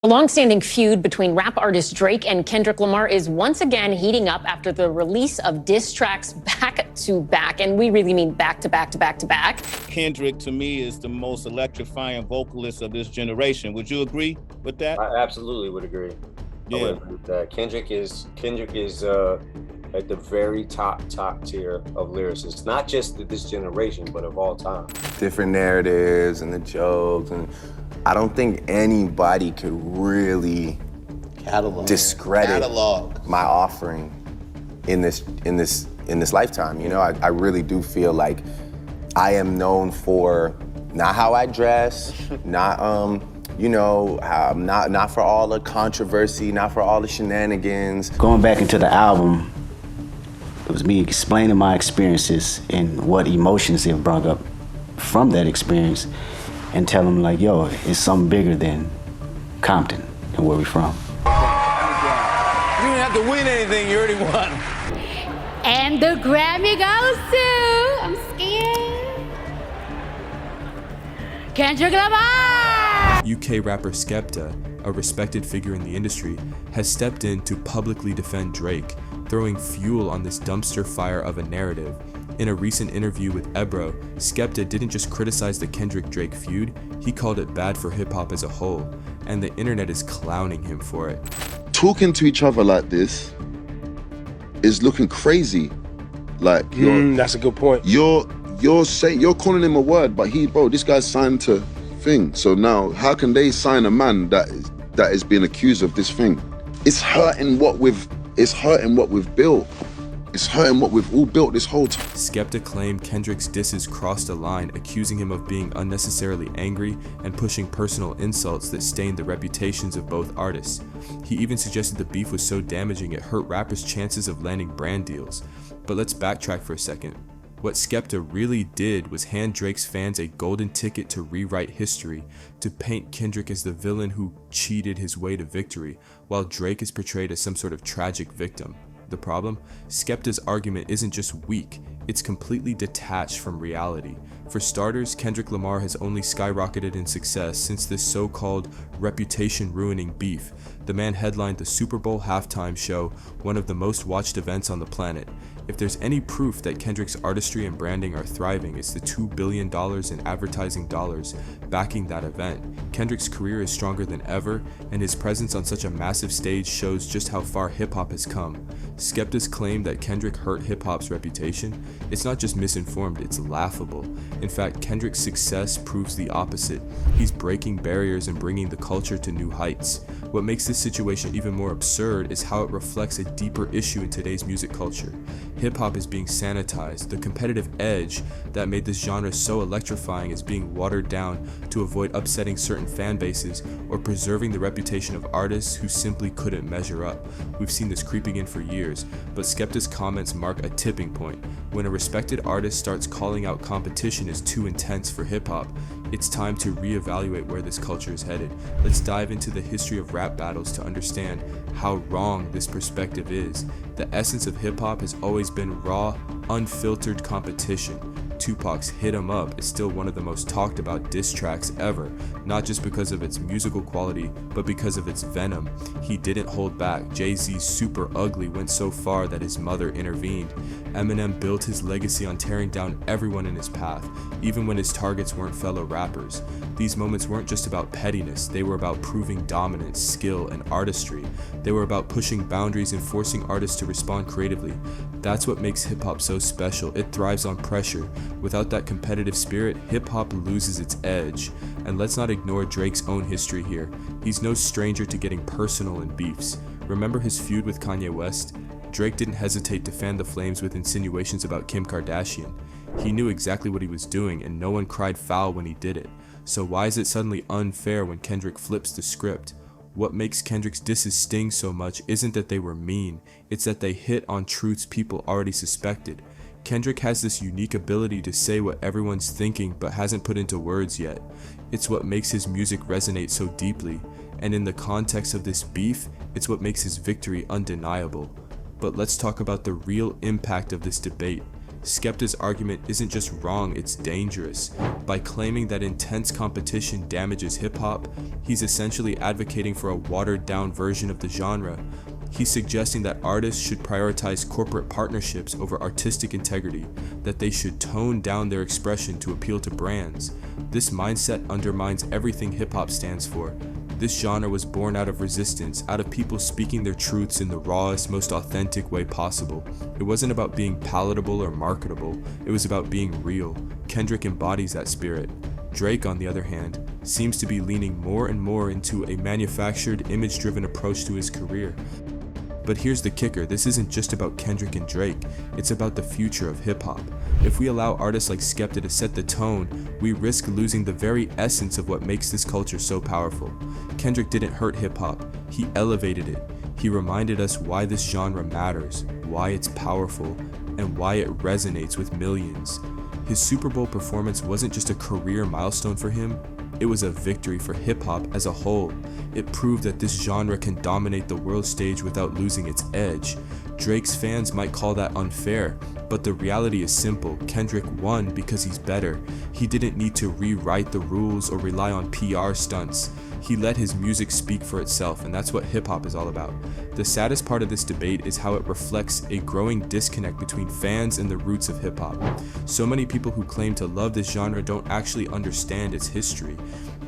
A long-standing feud between rap artist Drake and Kendrick Lamar is once again heating up after the release of diss tracks back to back, and we really mean back to back to back to back. Kendrick, to me, is the most electrifying vocalist of this generation. Would you agree with that? I absolutely would agree. Yeah. I would agree with that. Kendrick is at the very top tier of lyricists, not just of this generation, but of all time. Different narratives and the jokes, and I don't think anybody could really discredit my offering in this lifetime. You know, I really do feel like I am known for not how I dress, not not for all the controversy, not for all the shenanigans. Going back into the album, it was me explaining my experiences and what emotions it brought up from that experience, and tell them like, yo, it's something bigger than Compton and where we from. You didn't have to win anything, you already won. And the Grammy goes to, I'm scared, Kendrick Lamar! UK rapper Skepta, a respected figure in the industry, has stepped in to publicly defend Drake, throwing fuel on this dumpster fire of a narrative. In a recent interview with Ebro, Skepta didn't just criticize the Kendrick-Drake feud, he called it bad for hip-hop as a whole, and the internet is clowning him for it. Talking to each other like this is looking crazy. Like, that's a good point. You're calling him a word, but this guy's signed to thing. So now, how can they sign a man that is being accused of this thing? It's hurting what we've built. It's hurting what we've all built this whole time. Skepta claimed Kendrick's disses crossed a line, accusing him of being unnecessarily angry and pushing personal insults that stained the reputations of both artists. He even suggested the beef was so damaging it hurt rappers' chances of landing brand deals. But let's backtrack for a second. What Skepta really did was hand Drake's fans a golden ticket to rewrite history, to paint Kendrick as the villain who cheated his way to victory, while Drake is portrayed as some sort of tragic victim. The problem? Skepta's argument isn't just weak, it's completely detached from reality. For starters, Kendrick Lamar has only skyrocketed in success since this so-called reputation-ruining beef. The man headlined the Super Bowl halftime show, one of the most watched events on the planet. If there's any proof that Kendrick's artistry and branding are thriving, it's the $2 billion in advertising dollars backing that event. Kendrick's career is stronger than ever, and his presence on such a massive stage shows just how far hip-hop has come. Skepta's claim that Kendrick hurt hip-hop's reputation, it's not just misinformed, it's laughable. In fact, Kendrick's success proves the opposite. He's breaking barriers and bringing the culture to new heights. What makes this situation even more absurd is how it reflects a deeper issue in today's music culture. Hip-hop is being sanitized. The competitive edge that made this genre so electrifying is being watered down to avoid upsetting certain fan bases or preserving the reputation of artists who simply couldn't measure up. We've seen this creeping in for years, but Skepta's comments mark a tipping point. When a respected artist starts calling out competition as too intense for hip-hop, it's time to reevaluate where this culture is headed. Let's dive into the history of rap battles to understand how wrong this perspective is. The essence of hip-hop has always been raw, unfiltered competition. Tupac's Hit 'Em Up is still one of the most talked about diss tracks ever, not just because of its musical quality, but because of its venom. He didn't hold back. Jay-Z's Super Ugly went so far that his mother intervened. Eminem built his legacy on tearing down everyone in his path, even when his targets weren't fellow rappers. These moments weren't just about pettiness, they were about proving dominance, skill, and artistry. They were about pushing boundaries and forcing artists to respond creatively. That's what makes hip-hop so special. It thrives on pressure. Without that competitive spirit, hip-hop loses its edge. And let's not ignore Drake's own history here. He's no stranger to getting personal in beefs. Remember his feud with Kanye West? Drake didn't hesitate to fan the flames with insinuations about Kim Kardashian. He knew exactly what he was doing, and no one cried foul when he did it. So why is it suddenly unfair when Kendrick flips the script? What makes Kendrick's disses sting so much isn't that they were mean, it's that they hit on truths people already suspected. Kendrick has this unique ability to say what everyone's thinking but hasn't put into words yet. It's what makes his music resonate so deeply, and in the context of this beef, it's what makes his victory undeniable. But let's talk about the real impact of this debate. Skepta's argument isn't just wrong, it's dangerous. By claiming that intense competition damages hip-hop, he's essentially advocating for a watered-down version of the genre. He's suggesting that artists should prioritize corporate partnerships over artistic integrity, that they should tone down their expression to appeal to brands. This mindset undermines everything hip-hop stands for. This genre was born out of resistance, out of people speaking their truths in the rawest, most authentic way possible. It wasn't about being palatable or marketable, it was about being real. Kendrick embodies that spirit. Drake, on the other hand, seems to be leaning more and more into a manufactured, image-driven approach to his career. But here's the kicker, this isn't just about Kendrick and Drake, it's about the future of hip-hop. If we allow artists like Skepta to set the tone, we risk losing the very essence of what makes this culture so powerful. Kendrick didn't hurt hip-hop, he elevated it. He reminded us why this genre matters, why it's powerful, and why it resonates with millions. His Super Bowl performance wasn't just a career milestone for him, it was a victory for hip-hop as a whole. It proved that this genre can dominate the world stage without losing its edge. Drake's fans might call that unfair, but the reality is simple. Kendrick won because he's better. He didn't need to rewrite the rules or rely on PR stunts. He let his music speak for itself, and that's what hip-hop is all about. The saddest part of this debate is how it reflects a growing disconnect between fans and the roots of hip-hop. So many people who claim to love this genre don't actually understand its history.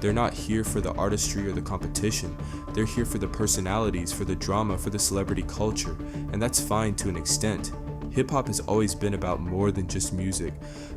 They're not here for the artistry or the competition. They're here for the personalities, for the drama, for the celebrity culture, and that's fine to an extent. Hip-hop has always been about more than just music,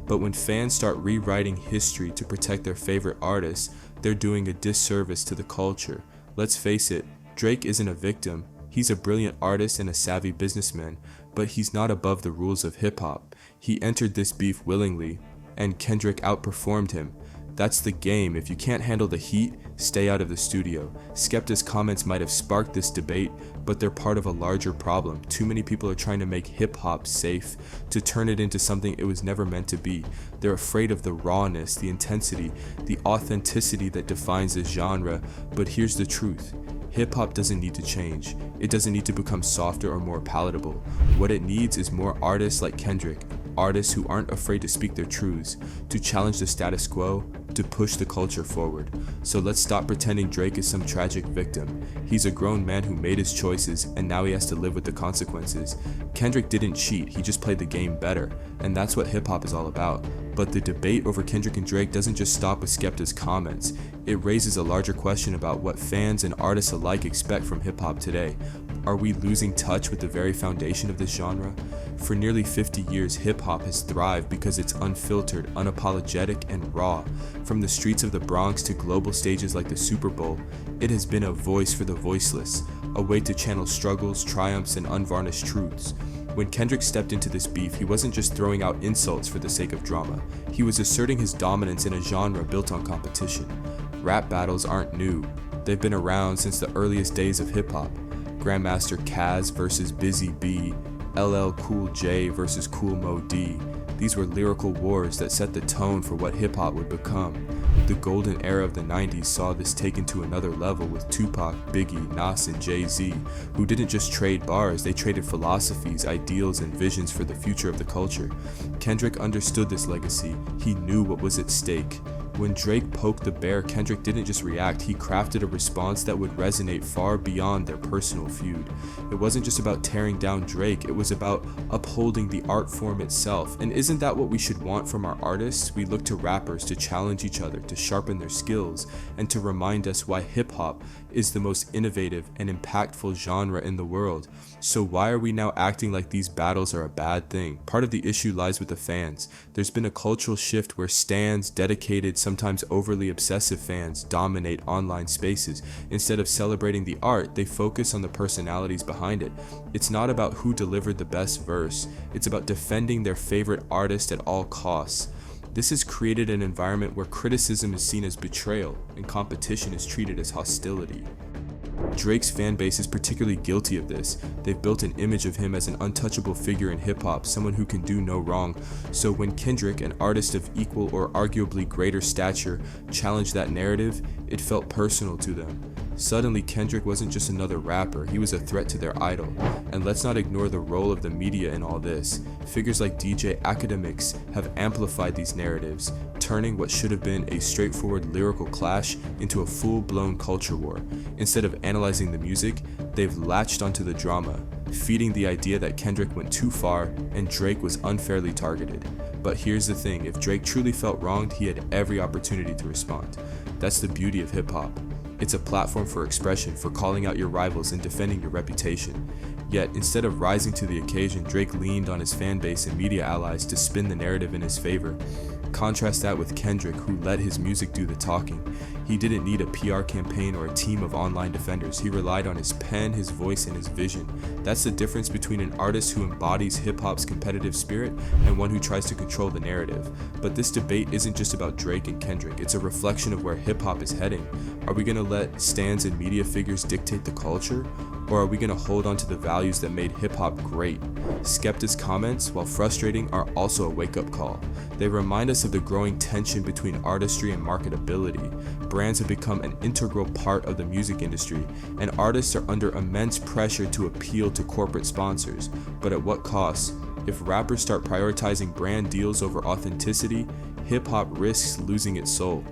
but when fans start rewriting history to protect their favorite artists, they're doing a disservice to the culture. Let's face it, Drake isn't a victim. He's a brilliant artist and a savvy businessman, but he's not above the rules of hip-hop. He entered this beef willingly, and Kendrick outperformed him. That's the game. If you can't handle the heat, stay out of the studio. Skepta's comments might have sparked this debate, but they're part of a larger problem. Too many people are trying to make hip-hop safe, to turn it into something it was never meant to be. They're afraid of the rawness, the intensity, the authenticity that defines this genre, but here's the truth. Hip-hop doesn't need to change. It doesn't need to become softer or more palatable. What it needs is more artists like Kendrick, artists who aren't afraid to speak their truths, to challenge the status quo, to push the culture forward. So let's stop pretending Drake is some tragic victim. He's a grown man who made his choices, and now he has to live with the consequences. Kendrick didn't cheat, he just played the game better, and that's what hip-hop is all about. But the debate over Kendrick and Drake doesn't just stop with Skepta's comments. It raises a larger question about what fans and artists alike expect from hip-hop today. Are we losing touch with the very foundation of this genre? For nearly 50 years, hip-hop has thrived because it's unfiltered, unapologetic, and raw. From the streets of the Bronx to global stages like the Super Bowl, it has been a voice for the voiceless, a way to channel struggles, triumphs, and unvarnished truths. When Kendrick stepped into this beef, he wasn't just throwing out insults for the sake of drama. He was asserting his dominance in a genre built on competition. Rap battles aren't new. They've been around since the earliest days of hip-hop. Grandmaster Caz versus Busy B, LL Cool J versus Kool Moe Dee. These were lyrical wars that set the tone for what hip-hop would become. The golden era of the 90s saw this taken to another level with Tupac, Biggie, Nas, and Jay-Z, who didn't just trade bars, they traded philosophies, ideals, and visions for the future of the culture. Kendrick understood this legacy. He knew what was at stake. When Drake poked the bear, Kendrick didn't just react, he crafted a response that would resonate far beyond their personal feud. It wasn't just about tearing down Drake, it was about upholding the art form itself. And isn't that what we should want from our artists? We look to rappers to challenge each other, to sharpen their skills, and to remind us why hip-hop is the most innovative and impactful genre in the world. So why are we now acting like these battles are a bad thing? Part of the issue lies with the fans. There's been a cultural shift where stans, dedicated, sometimes overly obsessive fans dominate online spaces. Instead of celebrating the art, they focus on the personalities behind it. It's not about who delivered the best verse, it's about defending their favorite artist at all costs. This has created an environment where criticism is seen as betrayal and competition is treated as hostility. Drake's fan base is particularly guilty of this. They've built an image of him as an untouchable figure in hip-hop, someone who can do no wrong. So when Kendrick, an artist of equal or arguably greater stature, challenged that narrative, it felt personal to them. Suddenly, Kendrick wasn't just another rapper, he was a threat to their idol. And let's not ignore the role of the media in all this. Figures like DJ Academics have amplified these narratives, turning what should have been a straightforward lyrical clash into a full-blown culture war. Instead of analyzing the music, they've latched onto the drama, feeding the idea that Kendrick went too far and Drake was unfairly targeted. But here's the thing, if Drake truly felt wronged, he had every opportunity to respond. That's the beauty of hip-hop. It's a platform for expression, for calling out your rivals and defending your reputation. Yet, instead of rising to the occasion, Drake leaned on his fan base and media allies to spin the narrative in his favor. Contrast that with Kendrick, who let his music do the talking. He didn't need a PR campaign or a team of online defenders. He relied on his pen, his voice, and his vision. That's the difference between an artist who embodies hip-hop's competitive spirit and one who tries to control the narrative. But this debate isn't just about Drake and Kendrick. It's a reflection of where hip-hop is heading. Are we going to let stans and media figures dictate the culture? Or are we going to hold on to the values that made hip-hop great? Skepta's comments, while frustrating, are also a wake-up call. They remind us of the growing tension between artistry and marketability. Brands have become an integral part of the music industry, and artists are under immense pressure to appeal to corporate sponsors. But at what cost? If rappers start prioritizing brand deals over authenticity, hip-hop risks losing its soul.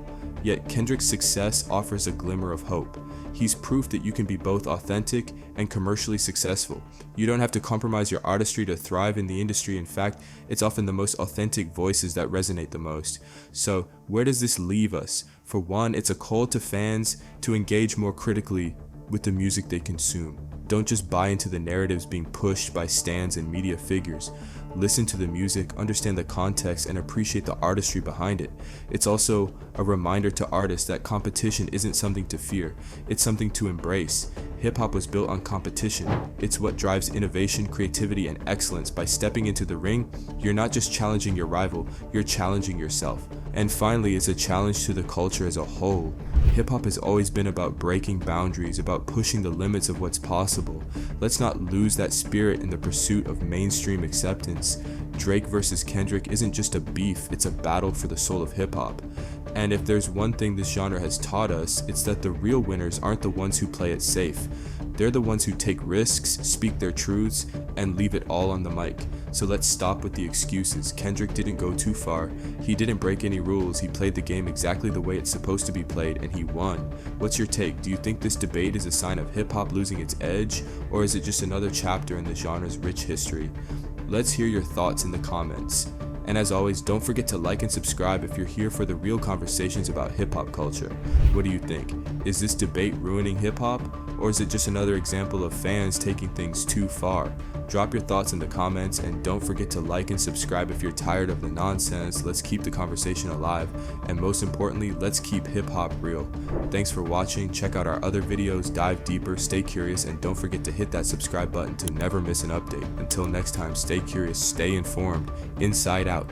Yet Kendrick's success offers a glimmer of hope. He's proof that you can be both authentic and commercially successful. You don't have to compromise your artistry to thrive in the industry. In fact, it's often the most authentic voices that resonate the most. So, where does this leave us? For one, it's a call to fans to engage more critically with the music they consume. Don't just buy into the narratives being pushed by stans and media figures. Listen to the music, understand the context, and appreciate the artistry behind it. It's also a reminder to artists that competition isn't something to fear, it's something to embrace. Hip-hop was built on competition. It's what drives innovation, creativity, and excellence. By stepping into the ring, you're not just challenging your rival, you're challenging yourself. And finally, it's a challenge to the culture as a whole. Hip-hop has always been about breaking boundaries, about pushing the limits of what's possible. Let's not lose that spirit in the pursuit of mainstream acceptance. Drake versus Kendrick isn't just a beef, it's a battle for the soul of hip-hop. And if there's one thing this genre has taught us, it's that the real winners aren't the ones who play it safe. They're the ones who take risks, speak their truths, and leave it all on the mic. So let's stop with the excuses. Kendrick didn't go too far. He didn't break any rules. He played the game exactly the way it's supposed to be played, and he won. What's your take? Do you think this debate is a sign of hip-hop losing its edge, or is it just another chapter in the genre's rich history? Let's hear your thoughts in the comments. And as always, don't forget to like and subscribe if you're here for the real conversations about hip-hop culture. What do you think? Is this debate ruining hip-hop? Or is it just another example of fans taking things too far? Drop your thoughts in the comments, and don't forget to like and subscribe if you're tired of the nonsense. Let's keep the conversation alive, and most importantly, let's keep hip-hop real. Thanks for watching. Check out our other videos, dive deeper, stay curious, and don't forget to hit that subscribe button to never miss an update. Until next time, stay curious, stay informed, inside out.